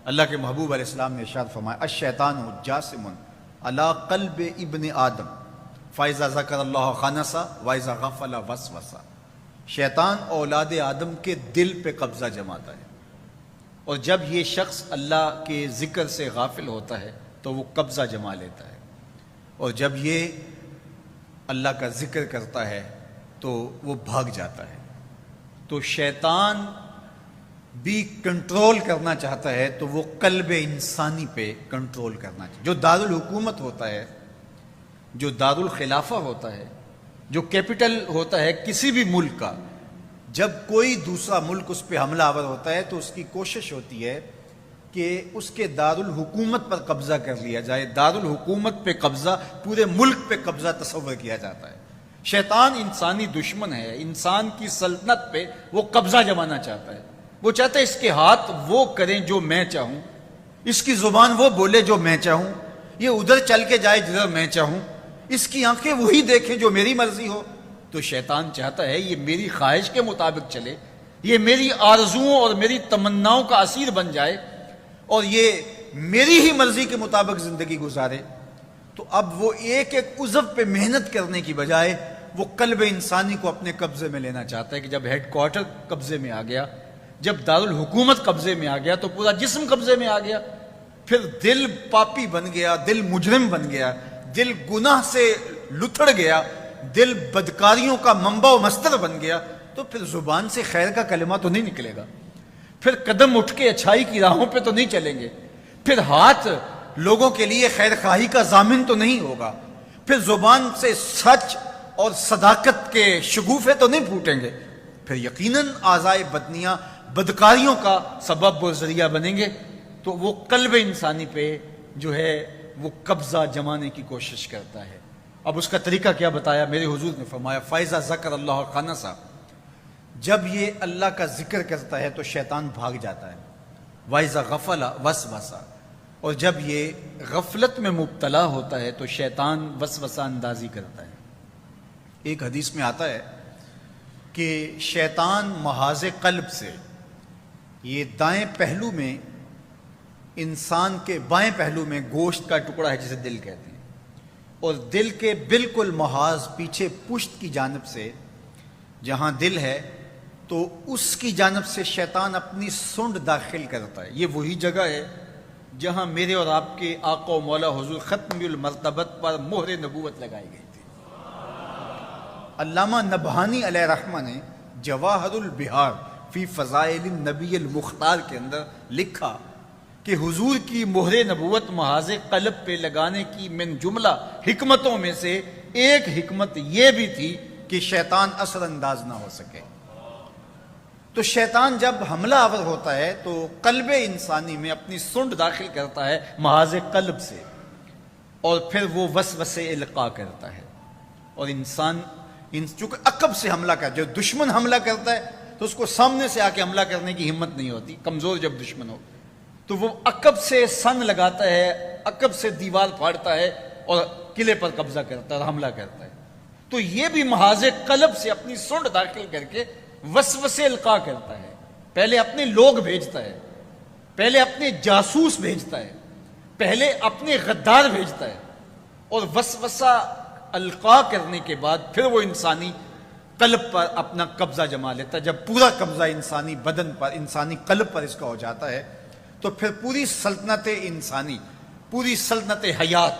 اللہ کے محبوب علیہ السلام نے ارشاد فرمایا الشیطان جاسم علی قلب ابن آدم فاذا ذکر اللہ خنس واذا غفل وسوس۔ شیطان اولاد آدم کے دل پہ قبضہ جماتا ہے، اور جب یہ شخص اللہ کے ذکر سے غافل ہوتا ہے تو وہ قبضہ جما لیتا ہے، اور جب یہ اللہ کا ذکر کرتا ہے تو وہ بھاگ جاتا ہے۔ تو شیطان بھی کنٹرول کرنا چاہتا ہے تو وہ قلب انسانی پہ کنٹرول کرنا چاہتا ہے۔ جو دارالحکومت ہوتا ہے، جو دارالخلافہ ہوتا ہے، جو کیپٹل ہوتا ہے کسی بھی ملک کا، جب کوئی دوسرا ملک اس پہ حملہ آور ہوتا ہے تو اس کی کوشش ہوتی ہے کہ اس کے دارالحکومت پر قبضہ کر لیا جائے۔ دارالحکومت پہ قبضہ، پورے ملک پہ قبضہ تصور کیا جاتا ہے۔ شیطان انسانی دشمن ہے، انسان کی سلطنت پہ وہ قبضہ جمانا چاہتا ہے۔ وہ چاہتا ہے اس کے ہاتھ وہ کریں جو میں چاہوں، اس کی زبان وہ بولے جو میں چاہوں، یہ ادھر چل کے جائے جدھر میں چاہوں، اس کی آنکھیں وہی دیکھیں جو میری مرضی ہو۔ تو شیطان چاہتا ہے یہ میری خواہش کے مطابق چلے، یہ میری آرزوؤں اور میری تمناؤں کا اسیر بن جائے، اور یہ میری ہی مرضی کے مطابق زندگی گزارے۔ تو اب وہ ایک ایک عضو پہ محنت کرنے کی بجائے وہ قلب انسانی کو اپنے قبضے میں لینا چاہتا ہے کہ جب ہیڈ کوارٹر قبضے میں آ گیا، جب دارالحکومت قبضے میں آ گیا تو پورا جسم قبضے میں آ گیا، پھر دل پاپی بن گیا، دل مجرم بن گیا، دل گناہ سے لتھڑ گیا، دل بدکاریوں کا منبع و مصدر بن گیا، تو پھر زبان سے خیر کا کلمہ تو نہیں نکلے گا، پھر قدم اٹھ کے اچھائی کی راہوں پہ تو نہیں چلیں گے، پھر ہاتھ لوگوں کے لیے خیر خواہی کا ضامن تو نہیں ہوگا، پھر زبان سے سچ اور صداقت کے شگوفے تو نہیں پھوٹیں گے، پھر یقیناً اعضائے بدنیاں بدکاریوں کا سبب و ذریعہ بنیں گے۔ تو وہ قلب انسانی پہ جو ہے وہ قبضہ جمانے کی کوشش کرتا ہے۔ اب اس کا طریقہ کیا بتایا؟ میرے حضور نے فرمایا فَإِذَا ذَكَرَ اللَّهَ خَنَسَ، جب یہ اللہ کا ذکر کرتا ہے تو شیطان بھاگ جاتا ہے۔ وَإِذَا غَفَلَ وَسْوَسَ، اور جب یہ غفلت میں مبتلا ہوتا ہے تو شیطان وسوسہ اندازی کرتا ہے۔ ایک حدیث میں آتا ہے کہ شیطان محاذ قلب سے، یہ دائیں پہلو میں، انسان کے بائیں پہلو میں گوشت کا ٹکڑا ہے جسے دل کہتے ہیں، اور دل کے بالکل محاذ پیچھے پشت کی جانب سے جہاں دل ہے تو اس کی جانب سے شیطان اپنی سونڈ داخل کرتا ہے۔ یہ وہی جگہ ہے جہاں میرے اور آپ کے آقا و مولا حضور ختم المرتبت پر مہر نبوت لگائی گئی تھی۔ علامہ نبہانی علیہ رحمہ نے جواہر البہار فی فضائل النبی المختار کے اندر لکھا کہ حضور کی مہر نبوت محاذ قلب پہ لگانے کی من جملہ حکمتوں میں سے ایک حکمت یہ بھی تھی کہ شیطان اثر انداز نہ ہو سکے۔ تو شیطان جب حملہ آور ہوتا ہے تو قلب انسانی میں اپنی سونڈ داخل کرتا ہے محاذ قلب سے، اور پھر وہ وسوسے القاء کرتا ہے، اور انسان چونکہ عقب سے حملہ کرتا ہے، جو دشمن حملہ کرتا ہے تو اس کو سامنے سے آ کے حملہ کرنے کی ہمت نہیں ہوتی، کمزور جب دشمن ہو تو وہ عقب سے سن لگاتا ہے، عقب سے دیوار پھاڑتا ہے اور قلعے پر قبضہ کرتا ہے اور حملہ کرتا ہے۔ تو یہ بھی محاذ قلب سے اپنی سونڈ داخل کر کے وسوسے القاء کرتا ہے۔ پہلے اپنے لوگ بھیجتا ہے، پہلے اپنے جاسوس بھیجتا ہے، پہلے اپنے غدار بھیجتا ہے، اور وسوسہ القاء کرنے کے بعد پھر وہ انسانی قلب پر اپنا قبضہ جما لیتا ہے۔ جب پورا قبضہ انسانی بدن پر، انسانی قلب پر اس کا ہو جاتا ہے تو پھر پوری سلطنت انسانی، پوری سلطنت حیات،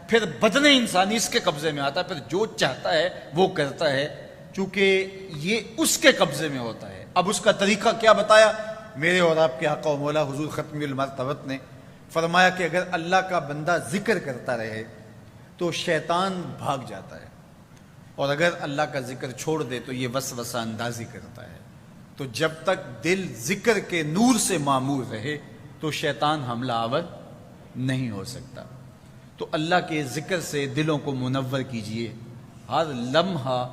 پھر بدن انسانی اس کے قبضے میں آتا ہے، پھر جو چاہتا ہے وہ کرتا ہے، چونکہ یہ اس کے قبضے میں ہوتا ہے۔ اب اس کا طریقہ کیا بتایا؟ میرے اور آپ کے آقا و مولا حضور ختم المرتبت نے فرمایا کہ اگر اللہ کا بندہ ذکر کرتا رہے تو شیطان بھاگ جاتا ہے، اور اگر اللہ کا ذکر چھوڑ دے تو یہ وسوسہ اندازی کرتا ہے۔ تو جب تک دل ذکر کے نور سے معمور رہے تو شیطان حملہ آور نہیں ہو سکتا۔ تو اللہ کے ذکر سے دلوں کو منور کیجئے، ہر لمحہ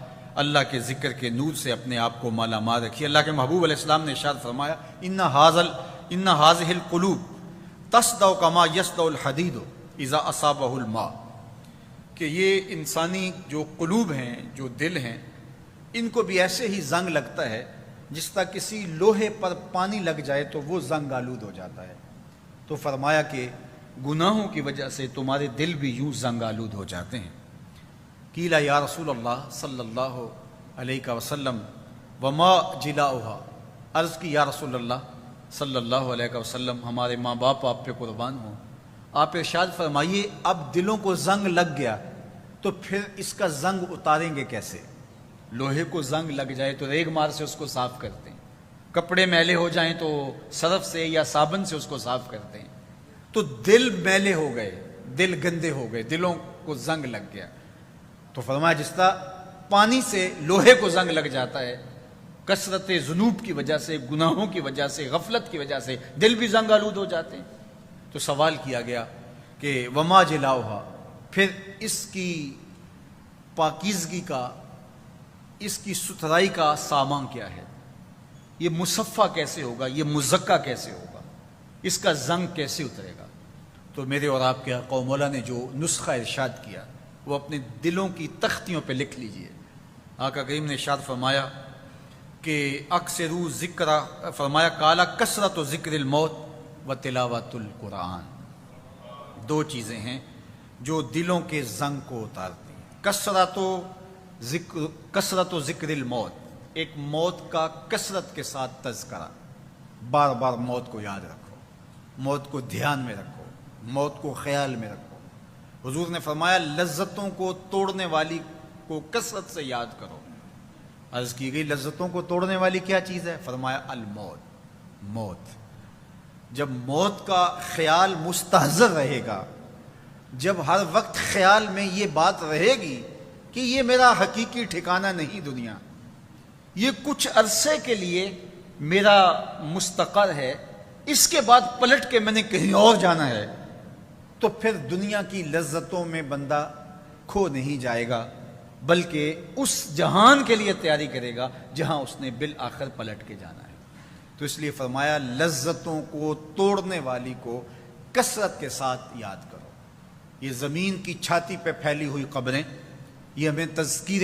اللہ کے ذکر کے نور سے اپنے آپ کو مالا مال رکھیے۔ اللہ کے محبوب علیہ السلام نے ارشاد فرمایا ان هذه القلوب تصدع كما يصدع الحديد اذا اصابه الماء، کہ یہ انسانی جو قلوب ہیں، جو دل ہیں، ان کو بھی ایسے ہی زنگ لگتا ہے جس طرح کسی لوہے پر پانی لگ جائے تو وہ زنگ آلود ہو جاتا ہے۔ تو فرمایا کہ گناہوں کی وجہ سے تمہارے دل بھی یوں زنگ آلود ہو جاتے ہیں۔ قیل یا رسول اللہ صلی اللہ علیہ وسلم وما جلاؤہا، عرض کی یا رسول اللہ صلی اللہ علیہ وسلم ہمارے ماں باپ آپ پہ قربان ہوں، آپ ارشاد فرمائیے اب دلوں کو زنگ لگ گیا تو پھر اس کا زنگ اتاریں گے کیسے؟ لوہے کو زنگ لگ جائے تو ریگ مار سے اس کو صاف کرتے ہیں، کپڑے میلے ہو جائیں تو سرف سے یا صابن سے اس کو صاف کرتے ہیں، تو دل میلے ہو گئے، دل گندے ہو گئے، دلوں کو زنگ لگ گیا۔ تو فرمایا جس طرح پانی سے لوہے کو زنگ لگ جاتا ہے، کثرت ذنوب کی وجہ سے، گناہوں کی وجہ سے، غفلت کی وجہ سے دل بھی زنگ آلود ہو جاتے ہیں۔ تو سوال کیا گیا کہ وما جلاؤہا، پھر اس کی پاکیزگی کا، اس کی ستھرائی کا سامان کیا ہے؟ یہ مصفہ کیسے ہوگا؟ یہ مزکہ کیسے ہوگا؟ اس کا زنگ کیسے اترے گا؟ تو میرے اور آپ کے آقا و مولا نے جو نسخہ ارشاد کیا وہ اپنے دلوں کی تختیوں پہ لکھ لیجئے۔ آقا کریم نے ارشاد فرمایا کہ اکثروا ذکر، فرمایا کالا کثرت و ذکر الموت و تلاوت القرآن، دو چیزیں ہیں جو دلوں کے زنگ کو اتارتی ہیں، کثرت و ذکر الموت، ایک موت کا کثرت کے ساتھ تذکرہ، بار بار موت کو یاد رکھو، موت کو دھیان میں رکھو، موت کو خیال میں رکھو۔ حضور نے فرمایا لذتوں کو توڑنے والی کو کثرت سے یاد کرو۔ عرض کی گئی لذتوں کو توڑنے والی کیا چیز ہے؟ فرمایا الموت، موت۔ جب موت کا خیال مستحضر رہے گا، جب ہر وقت خیال میں یہ بات رہے گی کہ یہ میرا حقیقی ٹھکانہ نہیں دنیا، یہ کچھ عرصے کے لیے میرا مستقر ہے، اس کے بعد پلٹ کے میں نے کہیں اور جانا ہے، تو پھر دنیا کی لذتوں میں بندہ کھو نہیں جائے گا، بلکہ اس جہان کے لیے تیاری کرے گا جہاں اس نے بالآخر پلٹ کے جانا ہے۔ تو اس لیے فرمایا لذتوں کو توڑنے والی کو کثرت کے ساتھ یاد کرو۔ یہ زمین کی چھاتی پہ پھیلی ہوئی قبریں یہ ہمیں تذکیر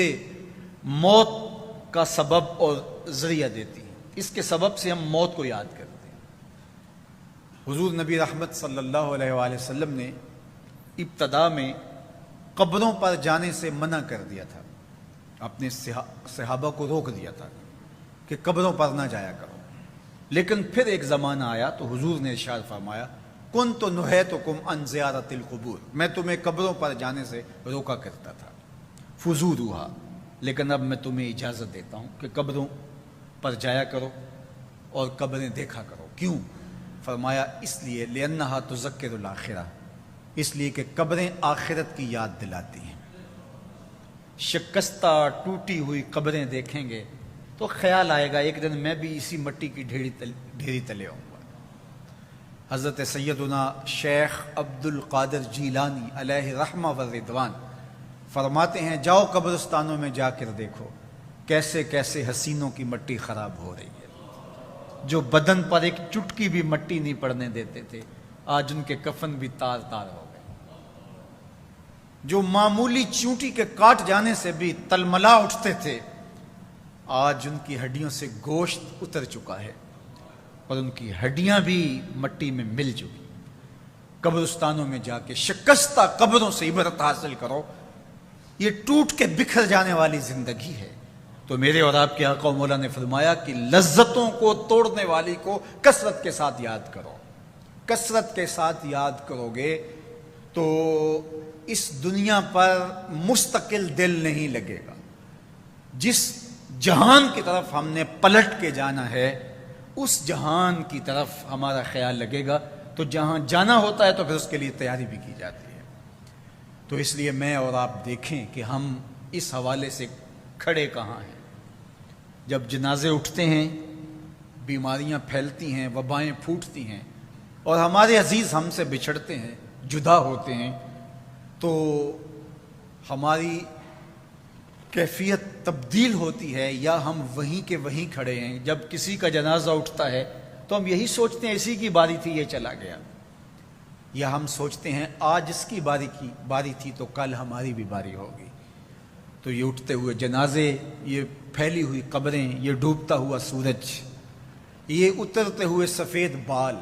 موت کا سبب اور ذریعہ دیتی ہیں، اس کے سبب سے ہم موت کو یاد کرتے ہیں۔ حضور نبی رحمت صلی اللہ علیہ وآلہ وسلم نے ابتدا میں قبروں پر جانے سے منع کر دیا تھا، اپنے صحابہ کو روک دیا تھا کہ قبروں پر نہ جایا کرو، لیکن پھر ایک زمانہ آیا تو حضور نے ارشاد فرمایا کنت نہیتکم عن زیارت القبور، میں تمہیں قبروں پر جانے سے روکا کرتا تھا، فزوروہا، لیکن اب میں تمہیں اجازت دیتا ہوں کہ قبروں پر جایا کرو اور قبریں دیکھا کرو۔ کیوں؟ فرمایا اس لیے لأنہا تذکر الآخرہ، اس لیے کہ قبریں آخرت کی یاد دلاتی ہیں۔ شکستہ ٹوٹی ہوئی قبریں دیکھیں گے تو خیال آئے گا ایک دن میں بھی اسی مٹی کی ڈھیری تلے ہوں گا۔ حضرت سیدنا شیخ عبد القادر جیلانی علیہ رحمہ و رضوان فرماتے ہیں جاؤ قبرستانوں میں جا کر دیکھو کیسے کیسے حسینوں کی مٹی خراب ہو رہی ہے، جو بدن پر ایک چٹکی بھی مٹی نہیں پڑنے دیتے تھے آج ان کے کفن بھی تار تار ہو گئے، جو معمولی چونٹی کے کاٹ جانے سے بھی تلملا اٹھتے تھے آج ان کی ہڈیوں سے گوشت اتر چکا ہے اور ان کی ہڈیاں بھی مٹی میں مل چکی۔ قبرستانوں میں جا کے شکستہ قبروں سے عبرت حاصل کرو، یہ ٹوٹ کے بکھر جانے والی زندگی ہے۔ تو میرے اور آپ کے آقا و مولا نے فرمایا کہ لذتوں کو توڑنے والی کو کثرت کے ساتھ یاد کرو، کثرت کے ساتھ یاد کرو گے تو اس دنیا پر مستقل دل نہیں لگے گا۔ جس جہان کی طرف ہم نے پلٹ کے جانا ہے اس جہان کی طرف ہمارا خیال لگے گا، تو جہاں جانا ہوتا ہے تو پھر اس کے لیے تیاری بھی کی جاتی ہے۔ تو اس لیے میں اور آپ دیکھیں کہ ہم اس حوالے سے کھڑے کہاں ہیں۔ جب جنازے اٹھتے ہیں بیماریاں پھیلتی ہیں، وبائیں پھوٹتی ہیں اور ہمارے عزیز ہم سے بچھڑتے ہیں، جدا ہوتے ہیں، تو ہماری کیفیت تبدیل ہوتی ہے یا ہم وہیں کے وہیں کھڑے ہیں؟ جب کسی کا جنازہ اٹھتا ہے تو ہم یہی سوچتے ہیں اسی کی باری تھی یہ چلا گیا، یا ہم سوچتے ہیں آج اس کی باری تھی تو کل ہماری بھی باری ہوگی؟ تو یہ اٹھتے ہوئے جنازے، یہ پھیلی ہوئی قبریں، یہ ڈوبتا ہوا سورج، یہ اترتے ہوئے سفید بال،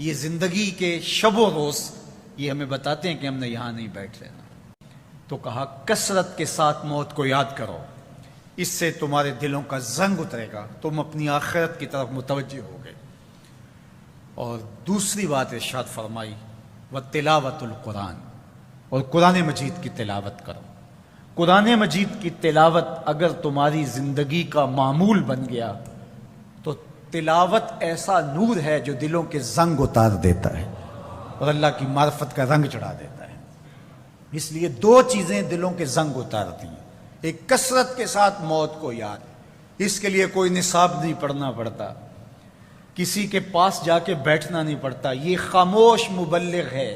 یہ زندگی کے شب و روز یہ ہمیں بتاتے ہیں کہ ہم نے یہاں نہیں بیٹھ رہنا. تو کہا کثرت کے ساتھ موت کو یاد کرو، اس سے تمہارے دلوں کا زنگ اترے گا، تم اپنی آخرت کی طرف متوجہ ہو گئے. اور دوسری بات ارشاد فرمائی وَتِلَاوَةُ الْقُرْآنِ، اور قرآن مجید کی تلاوت کرو. قرآن مجید کی تلاوت اگر تمہاری زندگی کا معمول بن گیا تو تلاوت ایسا نور ہے جو دلوں کے زنگ اتار دیتا ہے اور اللہ کی معرفت کا رنگ چڑھا دیتا ہے. اس لیے دو چیزیں دلوں کے زنگ اتارتی ہیں. ایک کثرت کے ساتھ موت کو یاد، اس کے لیے کوئی نصاب نہیں پڑھنا پڑتا، کسی کے پاس جا کے بیٹھنا نہیں پڑتا. یہ خاموش مبلغ ہے،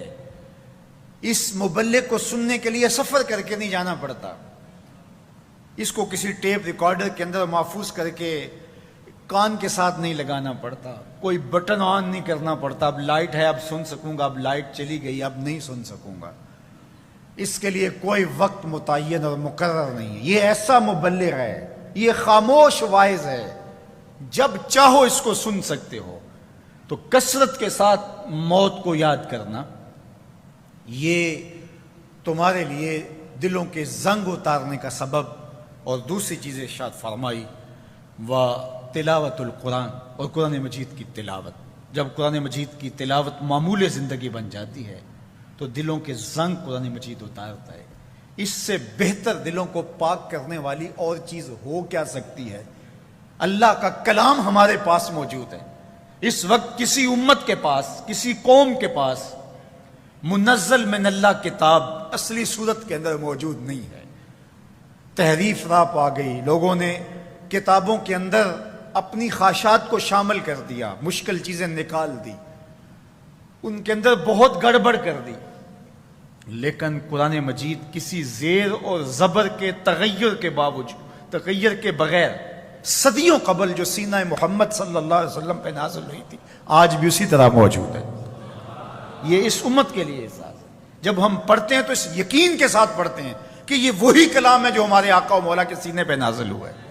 اس مبلغ کو سننے کے لیے سفر کر کے نہیں جانا پڑتا. اس کو کسی ٹیپ ریکارڈر کے اندر محفوظ کر کے کان کے ساتھ نہیں لگانا پڑتا، کوئی بٹن آن نہیں کرنا پڑتا. اب لائٹ ہے اب سن سکوں گا، اب لائٹ چلی گئی اب نہیں سن سکوں گا. اس کے لیے کوئی وقت متعین اور مقرر نہیں ہے. یہ ایسا مبلغ ہے، یہ خاموش واعظ ہے، جب چاہو اس کو سن سکتے ہو. تو کثرت کے ساتھ موت کو یاد کرنا یہ تمہارے لیے دلوں کے زنگ اتارنے کا سبب. اور دوسری چیز ارشاد فرمائی وَتِلَاوَةُ الْقُرْآنِ، اور قرآن مجید کی تلاوت. جب قرآن مجید کی تلاوت معمول زندگی بن جاتی ہے تو دلوں کے زنگ قرآن مجید اتارتا ہے. اس سے بہتر دلوں کو پاک کرنے والی اور چیز ہو کیا سکتی ہے؟ اللہ کا کلام ہمارے پاس موجود ہے. اس وقت کسی امت کے پاس، کسی قوم کے پاس منزل من اللہ کتاب اصلی صورت کے اندر موجود نہیں ہے. تحریف راپ آ گئی، لوگوں نے کتابوں کے اندر اپنی خواہشات کو شامل کر دیا، مشکل چیزیں نکال دی، ان کے اندر بہت گڑبڑ کر دی. لیکن قرآن مجید کسی زیر اور زبر کے تغیر کے باوجود، تغیر کے بغیر، صدیوں قبل جو سینہ محمد صلی اللہ علیہ وسلم پہ نازل ہوئی تھی آج بھی اسی طرح موجود ہے. یہ اس امت کے لیے احساس ہے. جب ہم پڑھتے ہیں تو اس یقین کے ساتھ پڑھتے ہیں کہ یہ وہی کلام ہے جو ہمارے آقا و مولا کے سینے پہ نازل ہوا ہے.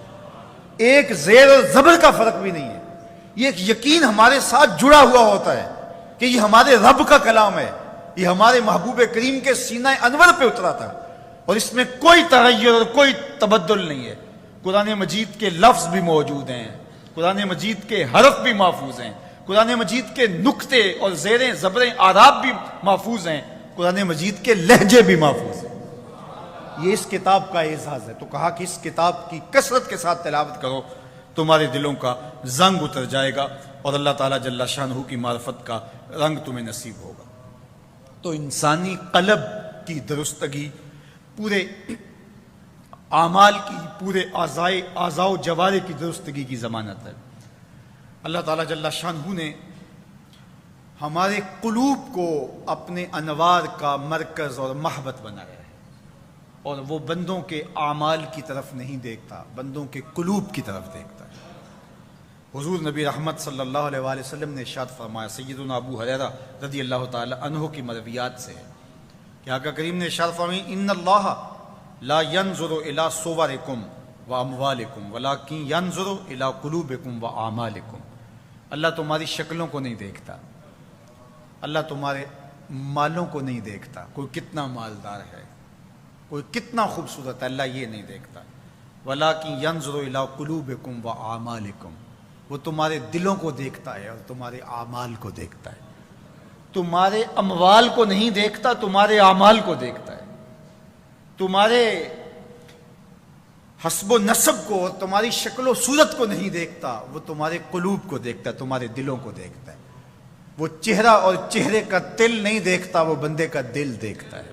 ایک زیر اور زبر کا فرق بھی نہیں ہے. یہ ایک یقین ہمارے ساتھ جڑا ہوا ہوتا ہے کہ یہ ہمارے رب کا کلام ہے، یہ ہمارے محبوب کریم کے سینہ انور پہ اترا تھا اور اس میں کوئی تغیر اور کوئی تبدل نہیں ہے. قرآن مجید کے لفظ بھی موجود ہیں، قرآن مجید کے حرف بھی محفوظ ہیں، قرآن مجید کے نقطے اور زیریں زبریں آراب بھی محفوظ ہیں، قرآن مجید کے لہجے بھی محفوظ ہیں. یہ اس کتاب کا اعزاز ہے. تو کہا کہ اس کتاب کی کثرت کے ساتھ تلاوت کرو، تمہارے دلوں کا زنگ اتر جائے گا اور اللہ تعالیٰ جل شانہ کی معرفت کا رنگ تمہیں نصیب ہوگا. تو انسانی قلب کی درستگی پورے اعمال کی، پورے اعضاء و جوارح کی درستگی کی ضمانت ہے. اللہ تعالیٰ جل شانہ نے ہمارے قلوب کو اپنے انوار کا مرکز اور محبت بنایا ہے اور وہ بندوں کے اعمال کی طرف نہیں دیکھتا، بندوں کے قلوب کی طرف دیکھتا ہے. حضور نبی رحمت صلی اللہ علیہ وآلہ وسلم نے ارشاد فرمایا، سیدنا ابو ہریرہ رضی اللہ تعالی عنہ کی مرویات سے ہے کہ آقا کریم نے ارشاد فرمایا ان اللہ لا ينظر الى صورکم واموالکم ولکن ينظر الى قلوبکم واعمالکم. اللہ تمہاری شکلوں کو نہیں دیکھتا، اللہ تمہارے مالوں کو نہیں دیکھتا، کوئی کتنا مالدار ہے، کوئی کتنا خوبصورت ہے، اللہ یہ نہیں دیکھتا. وَلَٰكِن يَنظُرُ إِلَىٰ قُلُوبِكُمْ وَأَعْمَالِكُمْ، وہ تمہارے دلوں کو دیکھتا ہے اور تمہارے اعمال کو دیکھتا ہے. تمہارے اموال کو نہیں دیکھتا، تمہارے اعمال کو دیکھتا ہے. تمہارے حسب و نسب کو اور تمہاری شکل و صورت کو نہیں دیکھتا، وہ تمہارے قلوب کو دیکھتا ہے، تمہارے دلوں کو دیکھتا ہے. وہ چہرہ اور چہرے کا تل نہیں دیکھتا، وہ بندے کا دل دیکھتا ہے.